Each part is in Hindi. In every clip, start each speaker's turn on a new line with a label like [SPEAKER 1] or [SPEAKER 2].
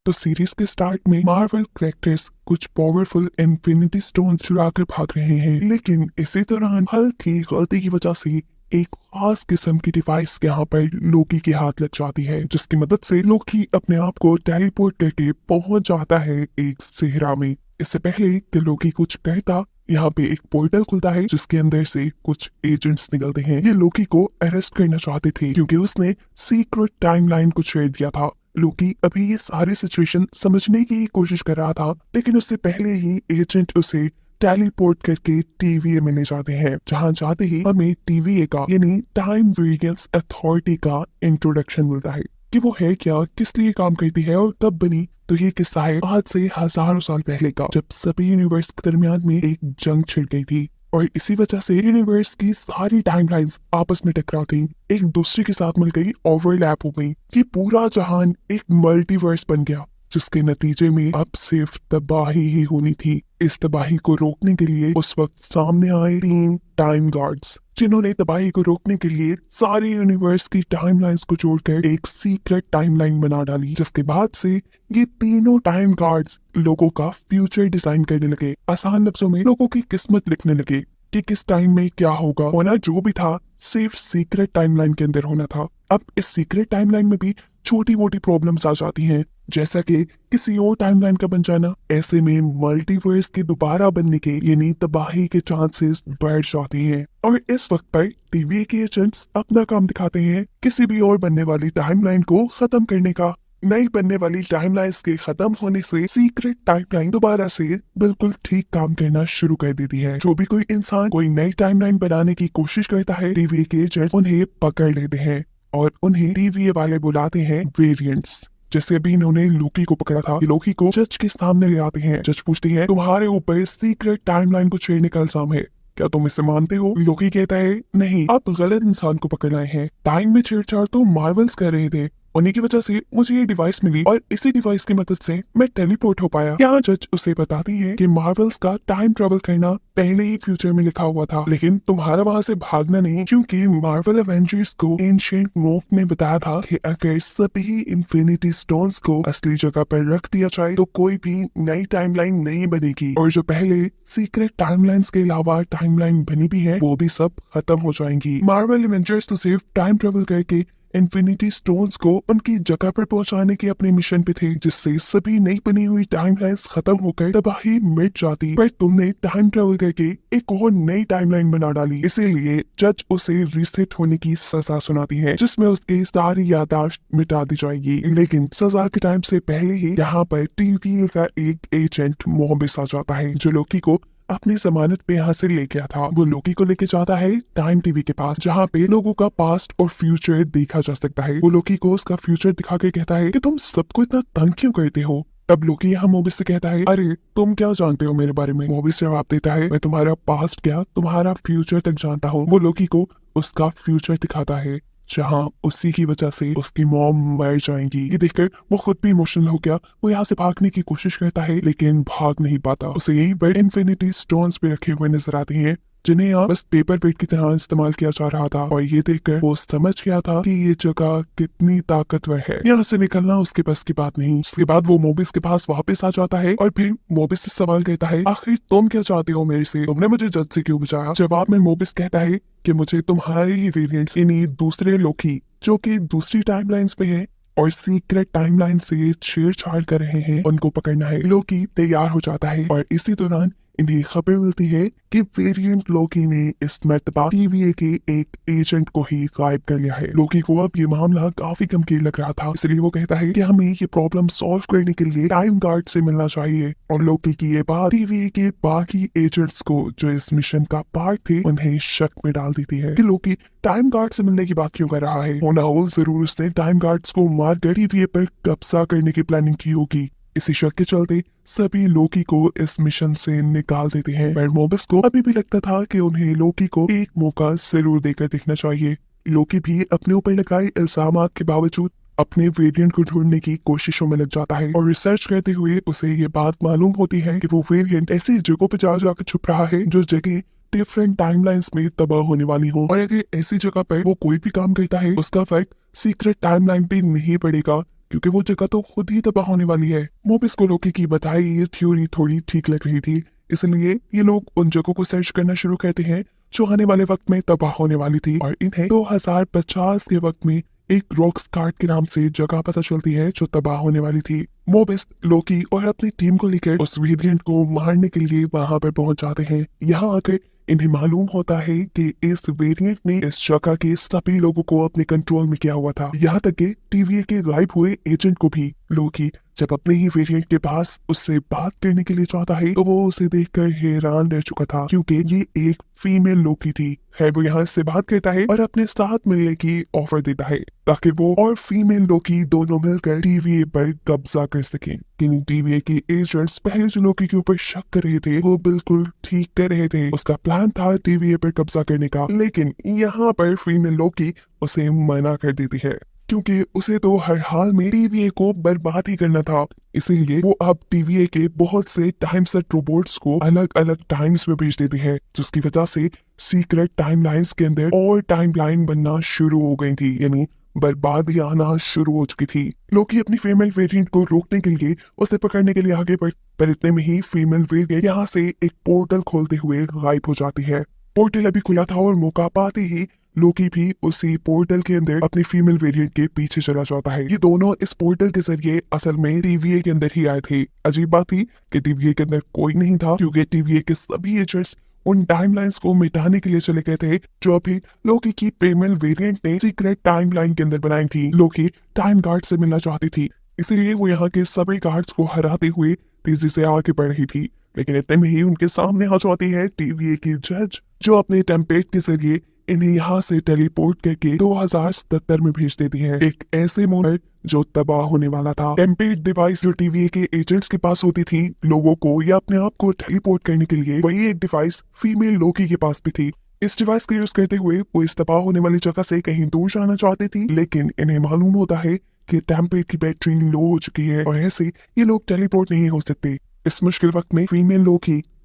[SPEAKER 1] तो सीरीज के स्टार्ट में मार्वल कैरेक्टर्स कुछ पावरफुल इन्फिनिटी स्टोन चुरा कर भाग रहे हैं, लेकिन इसी दौरान हल्क की गलती की वजह से एक खास किस्म की डिवाइस यहाँ पर लोकी के हाथ लग जाती है, जिसकी मदद से लोकी अपने आप को टेलीपोर्ट करके पहुंच जाता है एक सेहरा में। इससे पहले कि लोकी कुछ कहता, यहाँ पे एक पोर्टल खुलता है जिसके अंदर से कुछ एजेंट्स निकलते हैं। ये लोकी को अरेस्ट करना चाहते थे क्योंकि उसने सीक्रेट टाइमलाइन को शेयर दिया था। लोकी अभी ये सारी सिचुएशन समझने की कोशिश कर रहा था, लेकिन उससे पहले ही एजेंट उसे टेलीपोर्ट करके टीवीए में ले जाते हैं, जहां जाते ही हमें टीवीए का यानी टाइम वेरिएंस अथॉरिटी का इंट्रोडक्शन मिलता है कि वो है क्या, किस लिए काम करती है और कब बनी। तो ये किस्सा है आज से हजारों साल पहले का, जब सभी यूनिवर्स के दरमियान में एक जंग छिड़ गई थी और इसी वजह से यूनिवर्स की सारी टाइमलाइंस आपस में टकरा गई, एक दूसरे के साथ मिल गई, ओवरलैप हो गई। ये पूरा जहान एक मल्टीवर्स बन गया, जिसके नतीजे में अब सिर्फ तबाही ही होनी थी। इस तबाही को रोकने के लिए उस वक्त सामने आए 3 टाइम गार्ड्स, जिन्होंने तबाही को रोकने के लिए सारे यूनिवर्स की टाइमलाइंस को जोड़कर एक सीक्रेट टाइमलाइन बना डाली, जिसके बाद से ये तीनों टाइम गार्ड्स लोगों का फ्यूचर डिजाइन करने लगे। आसान लफ्जों में लोगों की किस्मत लिखने लगे कि किस टाइम में क्या होगा। होना जो भी था सिर्फ सीक्रेट टाइमलाइन के अंदर होना था। अब इस सीक्रेट टाइमलाइन में भी छोटी मोटी प्रॉब्लम्स आ जाती हैं, जैसा कि किसी और टाइमलाइन का बन जाना। ऐसे में मल्टीवर्स के दोबारा बनने के यानी तबाही के चांसेस बढ़ जाते हैं और इस वक्त पर टीवी के एजेंट्स अपना काम दिखाते हैं किसी भी और बनने वाली टाइमलाइन को खत्म करने का। नई बनने वाली टाइमलाइंस के खत्म होने से सीक्रेट टाइमलाइन दोबारा से बिल्कुल ठीक काम करना शुरू कर देती है। जो भी कोई इंसान कोई नई टाइमलाइन बनाने की कोशिश करता है, टीवी के एजेंट्स उन्हें पकड़ लेते हैं और उन्हें टीवी वाले बुलाते हैं वेरिएंट्स। जैसे अभी इन्होंने लोकी को पकड़ा था, लोकी को जज के सामने ले आते हैं। जज पूछती है, तुम्हारे ऊपर सीक्रेट टाइमलाइन को छेड़ने का इल्जाम है, क्या तुम इसे मानते हो? लोकी कहता है, नहीं, आप गलत इंसान को पकड़ आए हैं। टाइम में छेड़छाड़ तो मार्वल्स कर रहे थे, उन्हीं की वजह से मुझे ये डिवाइस मिली और इसी डिवाइस की मदद से मैं टेलीपोर्ट हो पाया। यहाँ जज उसे बताती है कि मार्वल्स का टाइम ट्रेवल करना पहले ही फ्यूचर में लिखा हुआ था, लेकिन तुम्हारा वहां से भागना नहीं, क्योंकि मार्वल एवेंजर्स को एंशिएंट मोक ने बताया था कि अगर सभी इंफिनिटी स्टोन्स को असली जगह पर रख दिया जाए तो कोई भी नई टाइमलाइन नहीं बनेगी और जो पहले सीक्रेट टाइमलाइंस के अलावा टाइमलाइन बनी भी है वो भी सब खत्म हो जाएंगी। मार्वल एवेंजर्स तो सिर्फ टाइम ट्रेवल करके इन्फिनिटी स्टोन्स को उनकी जगह पर पहुंचाने के अपने मिशन पे थे, जिससे सभी नई बनी हुई टाइमलाइंस खत्म होकर तबाही मिट जाती। पर तुमने टाइम ट्रेवल करके एक और नई टाइमलाइन बना डाली, इसीलिए जज उसे रीसेट होने की सजा सुनाती है, जिसमें उसकी सारी याददाश्त मिटा दी जाएगी। लेकिन सजा के टाइम से पहले ही यहाँ पर टीवी का एक एजेंट मोहबिस आ जाता है, जो लोकी को अपनी जमानत पे यहाँ से ले गया था। वो लोकी को लेके जाता है टाइम टीवी के पास, जहाँ पे लोगों का पास्ट और फ्यूचर देखा जा सकता है। वो लोकी को उसका फ्यूचर दिखा के कहता है कि तुम सबको इतना तंग क्यों करते हो। तब लोकी यहाँ मोबिस से कहता है, अरे तुम क्या जानते हो मेरे बारे में। मोबिस जवाब देता है, मैं तुम्हारा पास्ट क्या तुम्हारा फ्यूचर तक जानता हूँ। वो लोकी को उसका फ्यूचर दिखाता है, जहाँ उसी की वजह से उसकी मॉम मर जाएंगी। ये देखकर वो खुद भी इमोशनल हो गया। वो यहाँ से भागने की कोशिश करता है, लेकिन भाग नहीं पाता। उसे यही बड़े इन्फिनिटी स्टोन्स पे रखे हुए नजर आते हैं, जिन्हें यहाँ बस पेपर वेट की तरह इस्तेमाल किया जा रहा था। और ये देखकर वो समझ गया था कि ये जगह कितनी ताकतवर है, यहाँ से निकलना उसके बस की बात नहीं। उसके बाद वो मोबिस के पास वापस आ जाता है और फिर मोबिस से सवाल करता है, आखिर तुम क्या चाहते हो मेरे से, तुमने मुझे जज से क्यों बचाया। जवाब में मोबिस कहता है कि मुझे तुम्हारे ही वेरिएंट्स यानी दूसरे लोकी जो कि दूसरी टाइमलाइंस पे हैं और सीक्रेट टाइमलाइन से छेड़छाड़ कर रहे हैं, उनको पकड़ना है। लोकी तैयार हो जाता है और इसी दौरान इन्हें खबर मिलती है कि वेरिएंट लोकी ने इस मर्तबा टीवीए के एक एजेंट को ही गायब कर लिया है। लोकी को अब ये मामला काफी गंभीर लग रहा था, इसलिए वो कहता है कि हमें ये प्रॉब्लम सॉल्व करने के लिए टाइम गार्ड से मिलना चाहिए। और लोकी की ये बात टीवीए के बाकी एजेंट्स को जो इस मिशन का पार्ट थे उन्हें शक में डाल देती है कि लोकी टाइम गार्ड से मिलने की बात क्यों कर रहा है। होना हो जरूर उसने टाइम गार्ड्स को मारकर टीवीए पर कब्जा करने की प्लानिंग की होगी। इसी शक के चलते सभी लोकी को इस मिशन से निकाल देते हैं। पर मोबिस को अभी भी लगता था कि उन्हें लोकी को एक मौका जरूर देकर देखना चाहिए। लोकी भी अपने ऊपर लगाए इल्जामात के बावजूद अपने वेरिएंट को ढूंढने की कोशिशों में लग जाता है और रिसर्च करते हुए उसे ये बात मालूम होती है कि वो वेरिएंट ऐसी जगहों पर जाकर छुप रहा है जो जगह डिफरेंट टाइमलाइंस में तबाह होने वाली हो, और अगर ऐसी जगह पर वो कोई भी काम करता है उसका फर्क सीक्रेट टाइमलाइन पे नहीं पड़ेगा, क्योंकि वो जगह तो खुद ही तबाह होने वाली है। मोबिस को लोकी की बताई ये थ्योरी थोड़ी ठीक लग रही थी, इसलिए ये लोग उन जगहों को सर्च करना शुरू करते हैं जो आने वाले वक्त में तबाह होने वाली थी, और इन्हें 2050 के वक्त में एक रॉक स्टार्ट के नाम से जगह पता चलती है जो तबाह होने वाली थी। मोबिस लोकी और अपनी टीम को लेकर उस वेरिएंट को मारने के लिए वहां पर पहुंच जाते हैं। यहाँ आकर इन्हें मालूम होता है कि इस वेरिएंट ने इस जगह के सभी लोगों को अपने कंट्रोल में किया हुआ था, यहाँ तक कि टीवीए के गायब हुए एजेंट को भी। लोकी जब अपने ही वेरिएंट के पास उससे बात करने के लिए चाहता है तो वो उसे देखकर हैरान रह चुका था, क्योंकि ये एक फीमेल लोकी थी। है वो यहाँ से बात करता है और अपने साथ मिलने की ऑफर देता है ताकि वो और फीमेल लोकी दोनों मिलकर टीवीए पर कब्जा कर सकें। लेकिन टीवीए के एजेंट्स पहले जो लोकी के ऊपर शक कर रहे थे वो बिल्कुल ठीक कर रहे थे। उसका प्लान था टीवीए पर कब्जा करने का, लेकिन यहाँ पर फीमेल लोकी उसे मना कर देती है, क्योंकि उसे तो हर हाल में टीवीए को बर्बाद ही करना था। इसीलिए वो अब टीवीए के बहुत से टाइम सेट रोबोट्स को अलग अलग टाइम्स में भेज देते हैं, जिसकी वजह से सीक्रेट टाइमलाइंस के अंदर और टाइमलाइन बनना शुरू हो गई थी, यानी बर्बादी आना शुरू हो चुकी थी। लोकी अपनी फीमेल वेरिएंट को रोकने के लिए उसे पकड़ने के लिए आगे बढ़, पर इतने में ही फीमेल वेरिएंट यहाँ से एक पोर्टल खोलते हुए गायब हो जाती है। पोर्टल अभी खुला था और मौका पाते ही लोकी भी उसी पोर्टल के अंदर अपनी फीमेल वेरिएंट के पीछे चला जाता है। ये दोनों इस पोर्टल के जरिए असल में टीवीए के अंदर ही आए थे। अजीब बात थी कि टीवीए के अंदर कोई नहीं था, क्योंकि टीवीए के सभी एजेंट्स उन टाइमलाइंस को मिटाने के लिए चले गए थे जो अभी लोकी की फीमेल वेरिएंट ने सीक्रेट टाइमलाइन के अंदर बनाई थी। लोकी टाइम गार्ड से मिलना चाहती थी, इसीलिए वो यहाँ के सभी गार्ड्स को हराते हुए तेजी से आगे बढ़ रही थी। लेकिन इतने में ही उनके सामने आ जाती है टीवीए की जज, जो अपने टेम्पलेट के जरिए इन्हें यहाँ से टेलीपोर्ट करके 2077 में भेज देती है, एक ऐसे मोड़ जो तबाह होने वाला था। टेम्पलेट डिवाइस जो टीवीए के एजेंट्स के पास होती थी लोगों को या अपने आप को टेलीपोर्ट करने के लिए, वही एक डिवाइस फीमेल लोकी के पास भी थी। इस डिवाइस का यूज करते हुए वो इस तबाह होने वाली जगह से कहीं दूर जाना चाहती थी, लेकिन इन्हें मालूम होता है कि टेम्पलेट की बैटरी लो हो चुकी है और ऐसे ये लोग टेलीपोर्ट नहीं हो सकते। इस मुश्किल वक्त में फीमेल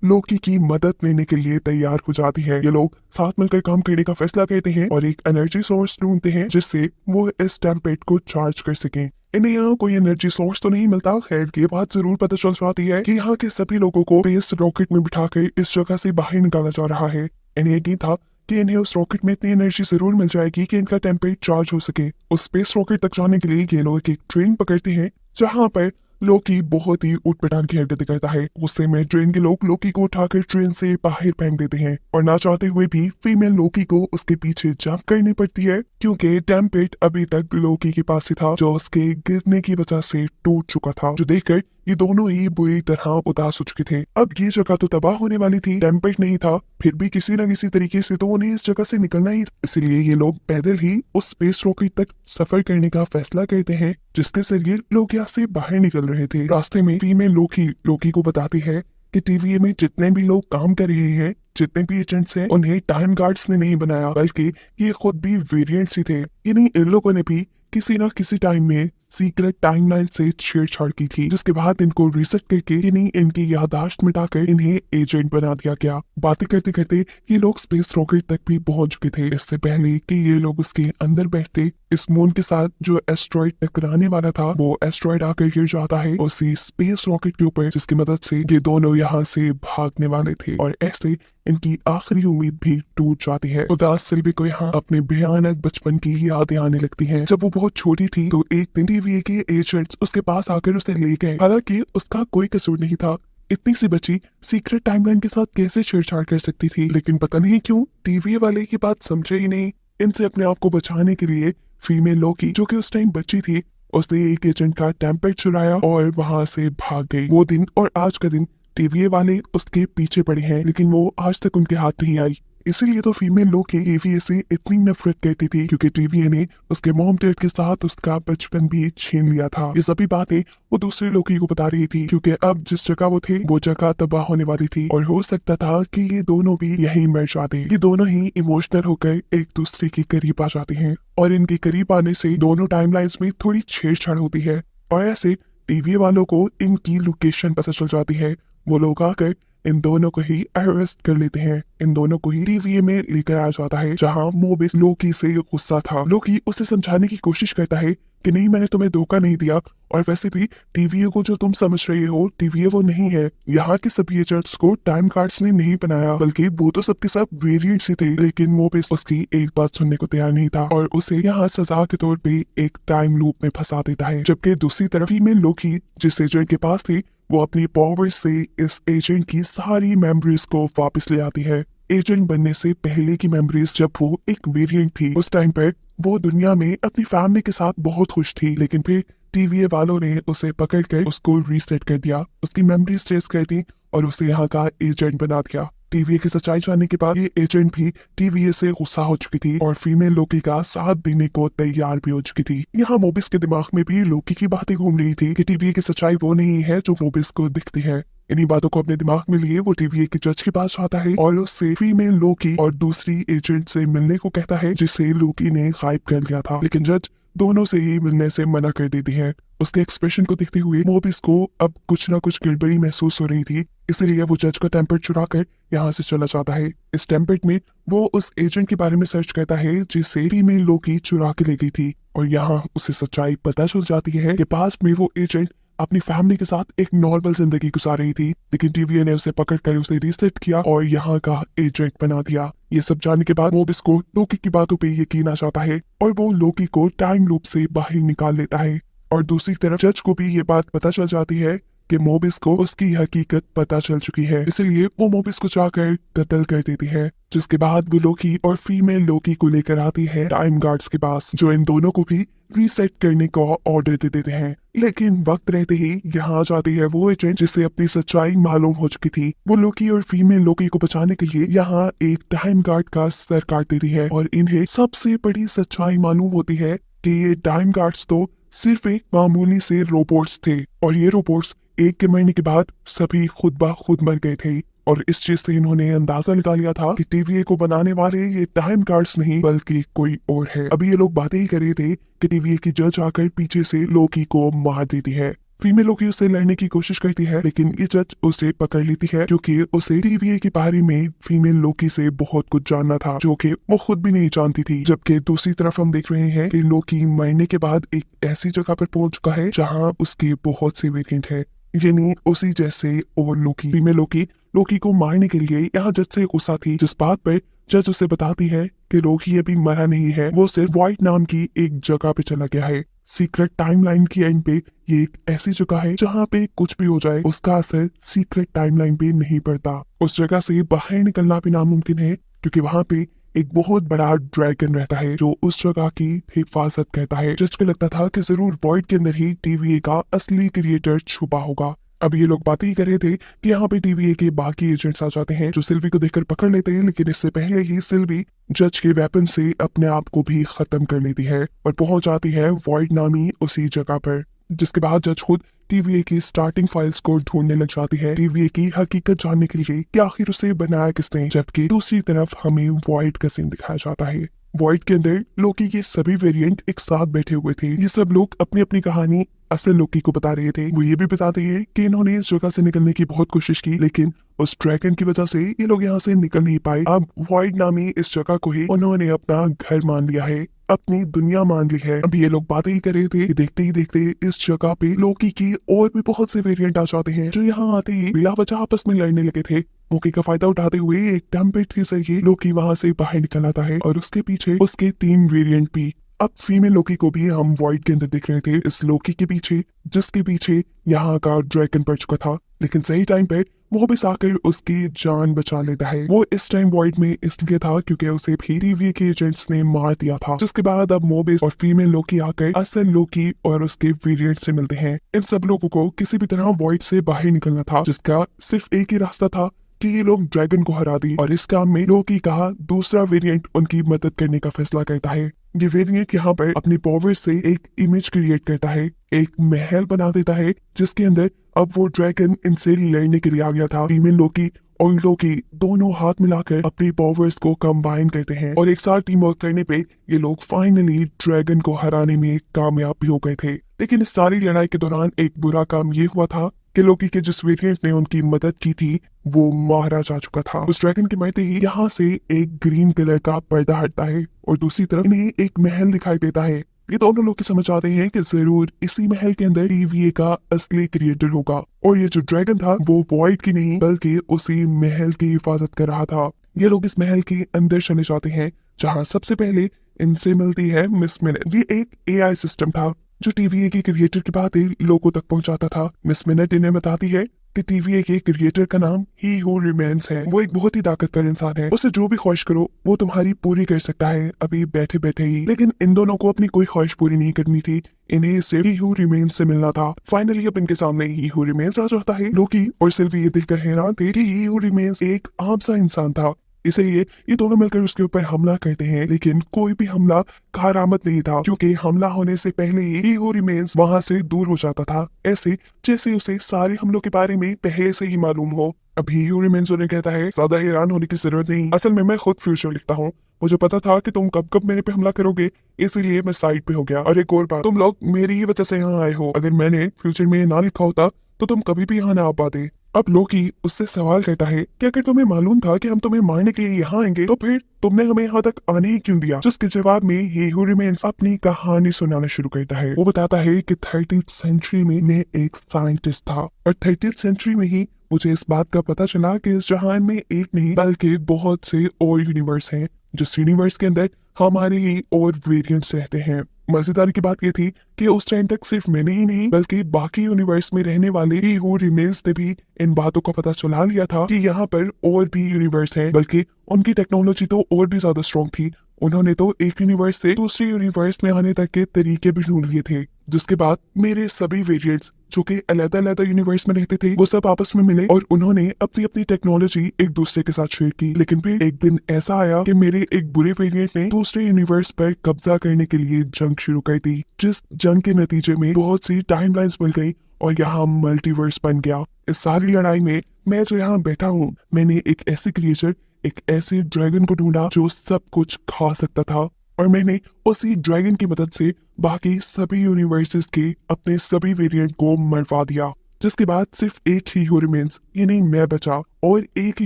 [SPEAKER 1] लोकी की मदद लेने के लिए तैयार हो जाती है। ये लोग साथ मिलकर काम करने का फैसला करते हैं और एक एनर्जी सोर्स ढूंढते हैं जिससे वो इस टेम्पलेट को चार्ज कर सकें। इन्हें यहाँ कोई एनर्जी सोर्स तो नहीं मिलता। खैर ये बात जरूर पता चल जाती है कि यहाँ के सभी लोगों को स्पेस रॉकेट में बिठाकर इस जगह से बाहर निकाला जा रहा है। इन्हें यकीन था कि इन्हें उस रॉकेट में इतनी एनर्जी जरूर मिल जाएगी कि इनका टेम्पलेट चार्ज हो सके। उस स्पेस रॉकेट तक जाने के लिए ये लोग एक ट्रेन पकड़ते हैं, जहाँ पर लोकी बहुत ही उठपटांग की हरकतें करता है। गुस्से में ट्रेन के लोग लोकी को उठाकर ट्रेन से बाहर फेंक देते हैं और ना चाहते हुए भी फीमेल लोकी को उसके पीछे जंप करनी पड़ती है, क्योंकि टेम्पलेट अभी तक लोकी के पास ही था जो उसके गिरने की वजह से टूट चुका था, जो देखकर ये दोनों ही बुरी तरह उदास हो चुके थे। अब ये जगह तो तबाह होने वाली थी, टेम्पलेट नहीं था, फिर भी किसी न किसी तरीके से तो उन्हें इस जगह से निकलना ही, इसलिए ये लोग पैदल ही उस स्पेस रॉकेट तक सफर करने का फैसला करते हैं, जिसके जरिए लोग यहाँ से बाहर निकल रहे थे। रास्ते में फीमेल लोकी को बताती है कि टीवीए में जितने भी लोग काम कर रहे हैं, जितने भी एजेंट्स हैं, उन्हें टाइम गार्ड्स ने नहीं बनाया, बल्कि ये खुद भी वेरिएंट्स ही थे। यानी इन लोगों ने भी किसी न किसी टाइम में सीक्रेट टाइमलाइन से छेड़छाड़ की थी, जिसके बाद इनको रिसेट करके यानी इनकी याददाश्त मिटाकर इन्हें एजेंट बना दिया गया। बातें करते करते ये लोग स्पेस रॉकेट तक भी पहुंच चुके थे। इससे पहले कि ये लोग उसके अंदर बैठते, इस मून के साथ जो एस्ट्रॉइड टकराने वाला था वो एस्ट्रॉइड आकर गिर जाता है उसी स्पेस रॉकेट के ऊपर, जिसकी मदद से ये दोनों यहाँ से भागने वाले थे और ऐसे इनकी आखिरी उम्मीद भी टूट जाती है। उदास सिल्वी को यहाँ अपने भयानक बचपन की यादें आने लगती हैं। जब वो बहुत छोटी थी तो एक दिन टीवीए के एजेंट्स उसके पास आकर उसे ले गए, हालांकि उसका कोई कसूर नहीं था। इतनी सी बच्ची सीक्रेट टाइमलाइन के साथ कैसे छेड़छाड़ कर सकती थी, लेकिन पता नहीं क्यों टीवीए वाले की बात समझे ही नहीं। इनसे अपने आप को बचाने के लिए फीमेल लोकी, जो कि उस टाइम बच्ची थी, उसने एक एजेंट का टेम्पलेट चुराया और वहां से भाग गई। वो दिन और आज का दिन टीवीए वाले उसके पीछे पड़े हैं, लेकिन वो आज तक उनके हाथ नहीं आई। इसीलिए तो फीमेल लोकी टीवीए से इतनी नफरत करती थी, क्योंकि टीवीए ने उसके मॉम डैड के साथ उसका बचपन भी छीन लिया था। ये सभी बातें वो दूसरे लोकी को बता रही थी, क्योंकि अब जिस जगह वो थे वो जगह तबाह होने वाली थी और हो सकता था कि ये दोनों भी यहीं मर जाते। ये दोनों ही इमोशनल होकर एक दूसरे के करीब आ जाते हैं और इनके करीब आने से दोनों टाइमलाइंस में थोड़ी छेड़छाड़ होती है और ऐसे टीवीए वालों को इनकी लोकेशन पता चल जाती है। वो लोग आकर इन दोनों को ही अरेस्ट कर लेते हैं। इन दोनों को ही टीवीए में लेकर आ जाता है, जहां मोबिस लोकी से गुस्सा था। लोकी उसे समझाने की कोशिश करता है कि नहीं, मैंने तुम्हें धोखा नहीं दिया, और वैसे भी टीवीए को जो तुम समझ रहे हो टीवीए वो नहीं है। यहाँ के सभी एजेंट्स को टाइम कार्ड्स ने नहीं बनाया, बल्कि वो तो सबके सब वेरिएंट्स ही थे। लेकिन मोबिस उसकी एक बात सुनने को तैयार नहीं था और उसे यहाँ सजा के तौर पे एक टाइम लूप में फंसा देता है। जबकि दूसरी तरफ ही में लोकी जिस एजेंट के पास थी, वो अपनी पावर से इस एजेंट की सारी मेमोरीज को वापस ले आती है। एजेंट बनने से पहले की मेमोरीज, जब वो एक वेरिएंट थी, उस टाइम पर वो दुनिया में अपनी फैमिली के साथ बहुत खुश थी। लेकिन फिर टीवीए वालों ने उसे पकड़ कर उसको रीसेट कर दिया, उसकी मेमोरीज ट्रेस कर दी और उसे यहाँ का एजेंट बना दिया। टीवीए की सच्चाई जानने के बाद ये एजेंट भी टीवीए से गुस्सा हो चुकी थी और फीमेल लोकी का साथ देने को तैयार भी हो चुकी थी। यहाँ मोबिस के दिमाग में भी लोकी की बातें घूम रही थी कि टीवीए की सच्चाई वो नहीं है जो मोबिस को दिखती है। इन्हीं बातों को अपने दिमाग में लिए वो टीवीए के जज के पास आता है और उससे फीमेल लोकी और दूसरी एजेंट से मिलने को कहता है जिसे लोकी ने गायब कर लिया था। लेकिन जज दोनों से ही मिलने से मना कर देती है। उसके एक्सप्रेशन को देखते हुए मोबिस को अब कुछ ना कुछ गड़बड़ी महसूस हो रही थी, इसलिए वो जज का टेम्पलेट चुरा कर यहाँ से चला जाता है। इस टेम्पलेट में वो उस एजेंट के बारे में सर्च करता है जिसे फीमेल लोकी चुरा के ले गई थी और यहाँ उसे सच्चाई पता चल जाती है कि पास में वो एजेंट अपनी फैमिली के साथ एक नॉर्मल जिंदगी गुजार रही थी, लेकिन टीवीए ने उसे पकड़ कर उसे रीसेट किया और यहाँ का एजेंट बना दिया। ये सब जानने के बाद मोबिस को लोकी की बातों पे यकीन आ जाता है और वो लोकी को टाइम लूप से बाहर निकाल लेता है। और दूसरी तरफ जज को भी ये बात पता चल जाती है कि मोबिस को उसकी हकीकत पता चल चुकी है, इसलिए वो मोबिस को जाकर कत्ल कर देती है। जिसके बाद वो लोकी और फीमेल लोकी को लेकर आती है टाइम गार्ड्स के पास, जो इन दोनों को भी रीसेट करने का ऑर्डर दे देते हैं। लेकिन वक्त रहते ही यहाँ आ जाती है वो एजेंट जिसे अपनी सच्चाई मालूम हो चुकी थी। वो लोकी और फीमेल लोकी को बचाने के लिए यहाँ एक टाइम गार्ड का सर काट देती है और इन्हें सबसे बड़ी सच्चाई मालूम होती है कि ये टाइम गार्ड्स तो सिर्फ एक मामूली से रोबोट्स थे और ये रोबोट्स एक के मरने के बाद सभी खुद ब खुद मर गए थे। और इस चीज से इन्होंने अंदाजा लगा लिया था कि टीवीए को बनाने वाले ये टाइम गार्ड्स नहीं बल्कि कोई और है। अभी ये लोग बातें ही कर रहे थे कि टीवीए की जज आकर पीछे से लोकी को मार देती है। फीमेल लोकी उससे लड़ने की कोशिश करती है, लेकिन ये जज उसे पकड़ लेती है क्योंकि उसे टीवीए के बारे में फीमेल लोकी से बहुत कुछ जानना था, जो कि वो खुद भी नहीं जानती थी। जबकि दूसरी तरफ हम देख रहे हैं कि लोकी मरने के बाद एक ऐसी जगह पर पहुंच चुका है जहां उसके बहुत से वेरिएंट है, यानी उसी जैसे और लोकी। फीमेल लोकी लोकी को मारने के लिए यहाँ जज से गुस्सा थी, जिस बात पर जज उसे बताती है कि लोकी अभी मरा नहीं है, वो सिर्फ व्हाइट नाम की एक जगह पे चला गया है। सीक्रेट टाइमलाइन की एंड पे ये एक ऐसी जगह है जहाँ पे कुछ भी हो जाए उसका असर सीक्रेट टाइमलाइन पे नहीं पड़ता। उस जगह से बाहर निकलना भी नामुमकिन है क्योंकि वहाँ पे एक बहुत बड़ा ड्रैगन रहता है जो उस जगह की हिफाजत करता है। जज को लगता था कि जरूर वॉइड के अंदर ही टीवीए का असली क्रिएटर छुपा होगा। अब ये लोग बातें ही कर रहे थे कि यहाँ पे टीवीए के बाकी एजेंट्स आ जाते हैं जो सिल्वी को देखकर पकड़ लेते हैं, लेकिन इससे पहले ही सिल्वी जज के वेपन से अपने आप को भी खत्म कर लेती है और पहुंच जाती है वॉइड नामी उसी जगह पर। जिसके बाद जज खुद टीवीए की स्टार्टिंग फाइल्स को ढूंढने लग जाती है टीवीए की हकीकत जानने के लिए कि आखिर उसे बनाया किसने। जबकि दूसरी तरफ हमें वॉइड का सीन दिखाया जाता है। वॉइड के अंदर लोकी के सभी वेरिएंट एक साथ बैठे हुए थे। ये सब लोग अपनी अपनी कहानी असल लोकी को बता रहे थे। वो ये भी बताते हैं कि इन्होंने इस जगह से निकलने की बहुत कोशिश की, लेकिन उस ड्रैगन की वजह से ये लोग यहाँ से निकल नहीं पाए। अब वॉइड नामी इस जगह को ही उन्होंने अपना घर मान लिया है, अपनी दुनिया मान ली है। अब ये लोग बातें ही कर रहे थे कि देखते ही देखते इस जगह पे लोकी की और भी बहुत से वेरिएंट आ जाते हैं जो यहाँ आते ही बिला वजह आपस में लड़ने लगे थे। मौके का फायदा उठाते हुए एक टेम्पलेट के जरिए लोकी वहां से बाहर निकल आता है और उसके पीछे उसके 3 वेरिएंट भी। अब फीमेल लोकी को भी हम वॉइड के अंदर देख रहे थे, इस लोकी के पीछे जिसके पीछे यहाँ का ड्रैगन पड़ चुका था, लेकिन सही टाइम पे वो भी आकर उसकी जान बचा लेता है। वो इस टाइम वॉइड में इसलिए था क्योंकि उसे भी टीवीए के एजेंट्स ने मार दिया था। जिसके बाद अब मोबिस और फीमेल लोकी आकर असल लोकी और उसके वेरिएंट से मिलते हैं। इन सब लोगों को किसी भी तरह वॉइड से बाहर निकलना था, जिसका सिर्फ एक ही रास्ता था कि ये लोग ड्रैगन को हरा दी। और इस काम में लोकी का दूसरा वेरिएंट उनकी मदद करने का फैसला करता है। ये वेरिएंट यहाँ पर अपनी पावर से एक इमेज क्रिएट करता है, एक महल बना देता है जिसके अंदर अब वो ड्रैगन इनसे लड़ने के लिए आ गया था। फीमेल लोकी और लोकी दोनों हाथ मिलाकर अपनी पावर्स को कंबाइन करते हैं और एक साथ टीम वर्क करने पे ये लोग फाइनली ड्रैगन को हराने में कामयाब भी हो गए थे। लेकिन इस सारी लड़ाई के दौरान एक बुरा काम ये हुआ था कि लोकी के जिस वेरिएंट ने उनकी मदद की थी वो मारा जा चुका था। उस ड्रैगन के मरते ही यहाँ से एक ग्रीन कलर का पर्दा हटता है और दूसरी तरफ इन्हें एक महल दिखाई देता है ये दोनों लोग समझ आते हैं कि जरूर इसी महल के अंदर टीवीए का असली क्रिएटर होगा और ये जो ड्रैगन था वो वॉइड की नहीं बल्कि उसी महल की हिफाजत कर रहा था। ये लोग इस महल के अंदर चले जाते हैं जहाँ सबसे पहले इनसे मिलती है मिस मिनट। ये एक एआई सिस्टम था जो टीवीए के क्रिएटर की बातें लोगों तक पहुंचाता था। मिस मिनट इन्हें बताती है कि टीवीए के क्रिएटर का नाम ही हू रिमेन्स है। वो एक बहुत ही ताकतवर इंसान है, उसे जो भी ख्वाहिश करो वो तुम्हारी पूरी कर सकता है अभी बैठे बैठे ही। लेकिन इन दोनों को अपनी कोई ख्वाहिश पूरी नहीं करनी थी, इन्हें सिर्फ ही हू रिमेन्स से मिलना था। फाइनली अब इनके सामने ही हू रिमेन्स आ जाता है। लोकी और सिल्वी ये देखकर हैरान थे कि ही हू रिमेन्स एक आम सा इंसान था, इसलिए ये दोनों मिलकर उसके ऊपर हमला करते हैं। लेकिन कोई भी हमला कारामद नहीं था क्योंकि हमला होने से पहले ही वो रिमेन्स वहां से दूर हो जाता था, ऐसे जैसे उसे सारे हमलों के बारे में पहले से ही मालूम हो। अभी ह्यू रिमेन्स उन्हें कहता है ज्यादा हैरान होने की जरूरत नहीं, असल में मैं खुद फ्यूचर लिखता हूँ, मुझे पता था कि तुम कब कब मेरे पे हमला करोगे, इसीलिए मैं साइड पे हो गया। और एक और बात, तुम लोग मेरी ही वजह से यहाँ आए हो, अगर मैंने फ्यूचर में ना लिखा होता तो तुम कभी भी यहाँ ना आ पाते। अब लोकी उससे सवाल करता है कि अगर तुम्हें मालूम था कि हम तुम्हें मारने के लिए यहाँ आएंगे तो फिर तुमने हमें यहाँ तक आने ही क्यों दिया। जिसके जवाब में ये हू रिमेन्स अपनी कहानी सुनाना शुरू करता है। वो बताता है कि 30th सेंचुरी में मैं एक साइंटिस्ट था और 30th सेंचुरी में ही मुझे इस बात का पता चला कि इस जहान में एक नहीं बल्कि बहुत से और यूनिवर्स हैं, जिस यूनिवर्स के अंदर हमारे ही और वेरिएंट्स रहते हैं। मजेदार की बात ये थी कि उस टाइम तक सिर्फ मैंने ही नहीं बल्कि बाकी यूनिवर्स में रहने वाले ही हू रिमेन्स ने भी इन बातों का पता चला लिया था कि यहाँ पर और भी यूनिवर्स हैं, बल्कि उनकी टेक्नोलॉजी तो और भी ज्यादा स्ट्रॉन्ग थी। उन्होंने तो एक यूनिवर्स से दूसरे यूनिवर्स में आने तक के तरीके भी ढूंढ लिए थे। जिसके बाद मेरे सभी वेरिएंट्स जो कि अलग-अलग यूनिवर्स में रहते थे वो सब आपस में मिले और उन्होंने अपनी अपनी टेक्नोलॉजी एक दूसरे के साथ शेयर की। लेकिन फिर एक दिन ऐसा आया कि मेरे एक बुरे वेरिएंट ने दूसरे यूनिवर्स पर कब्जा करने के लिए जंग शुरू कर दी, जिस जंग के नतीजे में बहुत सी टाइमलाइंस मिल गई और यहाँ मल्टीवर्स बन गया। इस सारी लड़ाई में मैं जो यहाँ बैठा हूँ, मैंने एक ऐसे क्रिएचर, एक ऐसे ड्रैगन को ढूंढा जो सब कुछ खा सकता था और मैंने उसी ड्रैगन की मदद से बाकी सभी यूनिवर्सेस के अपने सभी वेरिएंट को मरवा दिया। जिसके बाद सिर्फ एक ही हू रिमेन्स यानी मैं बचा और एक ही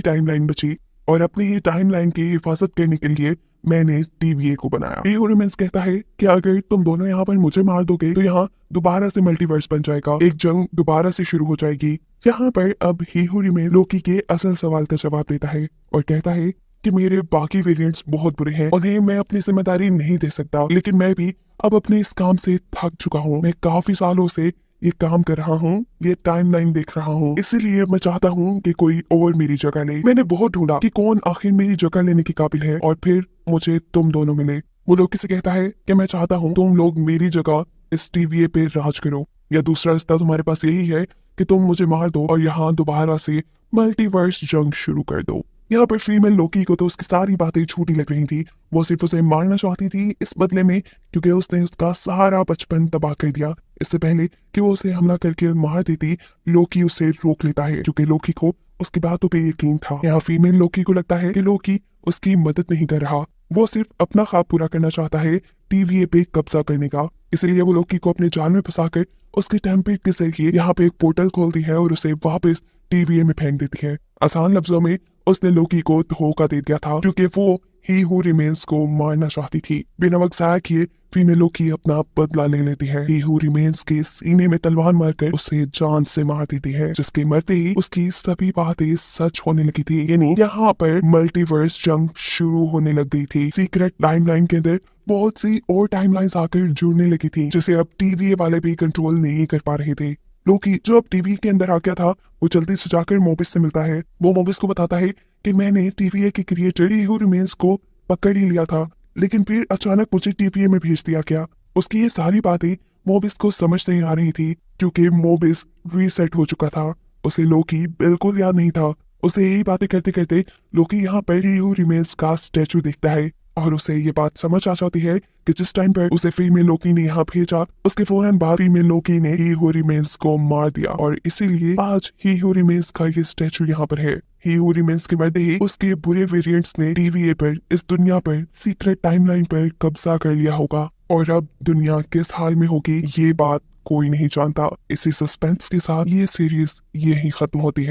[SPEAKER 1] टाइमलाइन बची और अपनी ही टाइमलाइन की हिफाजत करने के लिए मैंने टीवीए को बनाया। हू रिमेन्स कहता है कि अगर तुम दोनों यहाँ पर मुझे मार दोगे तो यहाँ दोबारा से मल्टीवर्स बन जाएगा, एक जंग दोबारा से शुरू हो जाएगी। यहाँ पर अब हू रिमेन्स लोकी के असल सवाल का जवाब देता है और कहता है कि मेरे बाकी वेरिएंट्स बहुत बुरे हैं, उन्हें मैं अपनी जिम्मेदारी नहीं दे सकता, लेकिन मैं भी अब अपने इस काम से थक चुका हूँ। मैं काफी सालों से ये काम कर रहा हूँ, ये टाइमलाइन देख रहा हूँ, इसीलिए मैं चाहता हूँ कि कोई और मेरी जगह ले। मैंने बहुत ढूंढा कि कौन आखिर मेरी जगह लेने के काबिल है और फिर मुझे तुम दोनों मिले। वो लोग किसे कहता है कि मैं चाहता हूँ तुम लोग मेरी जगह इस टीवीए पे राज करो, या दूसरा रास्ता तुम्हारे पास यही है कि तुम मुझे मार दो और यहाँ दोबारा से मल्टीवर्स जंग शुरू कर दो। यहाँ पर फीमेल लोकी को तो उसकी सारी बातें झूठी लग रही थी, वो सिर्फ उसे मारना चाहती थी इस बदले में क्योंकि उसने उसका सारा बचपन तबाह कर दिया। इससे पहले कि वो उसे हमला करके मार देती, लोकी उसे रोक लेता है क्योंकि लोकी को उसकी बातों पे यकीन था। यहाँ फीमेल लोकी को लगता है कि लोकी उसकी मदद नहीं कर रहा, वो सिर्फ अपना ख्वाब पूरा करना चाहता है टीवीए पे कब्जा करने का। इसलिए वो लोकी को अपने जाल में फंसाकर उसके टेम्पलेट के जरिए यहाँ पे एक पोर्टल खोलती है और उसे वापस टीवीए में फेंक देती है। आसान लफ्जों में उसने लोकी को धोखा दे दिया था क्योंकि वो ही हू रिमेन्स को मारना चाहती थी। बिना वक्त जाया किए फीमेल लोकी अपना बदला ले लेती है। ही हू रिमेन्स के सीने में तलवार मारकर उसे जान से मार देती है, जिसके मरते ही उसकी सभी बातें सच होने लगी थी, यानी यहाँ पर मल्टीवर्स जंग शुरू होने लग गई थी। सीक्रेट टाइमलाइन के अंदर बहुत सी और टाइमलाइंस आकर जुड़ने लगी थी जिसे अब टीवीए वाले भी कंट्रोल नहीं कर पा रहे थे। लोकी जो अब टीवी के अंदर आ गया था वो जल्दी से जाकर मोबिस से मिलता है। वो मोबिस को बताता है कि मैंने टीवीए के क्रिएटर हू रिमेन्स को पकड़ ही लिया था, लेकिन फिर अचानक मुझे टीवीए में भेज दिया गया। उसकी ये सारी बातें मोबिस को समझ नहीं आ रही थी क्योंकि मोबिस रीसेट हो चुका था, उसे लोकी बिल्कुल याद नहीं था। उसे यही बातें करते करते लोकी यहाँ पर हू रिमेन्स का स्टैचू देखता है और उसे ये बात समझ आ जाती है कि जिस टाइम पर उसे फीमेल लोकी ने यहाँ भेजा उसके फौरन बाद फीमेल लोकी ने ही हू रिमेन्स को मार दिया और इसीलिए आज ही हू रिमेन्स का ये स्टैचू यहाँ पर है। ही हू रिमेन्स के मरते ही उसके बुरे वेरिएंट्स ने टीवीए पर, इस दुनिया पर, सीक्रेट टाइमलाइन पर कब्जा कर लिया होगा और अब दुनिया किस हाल में होगी ये बात कोई नहीं जानता। इसी सस्पेंस के साथ ये सीरीज यही खत्म होती है।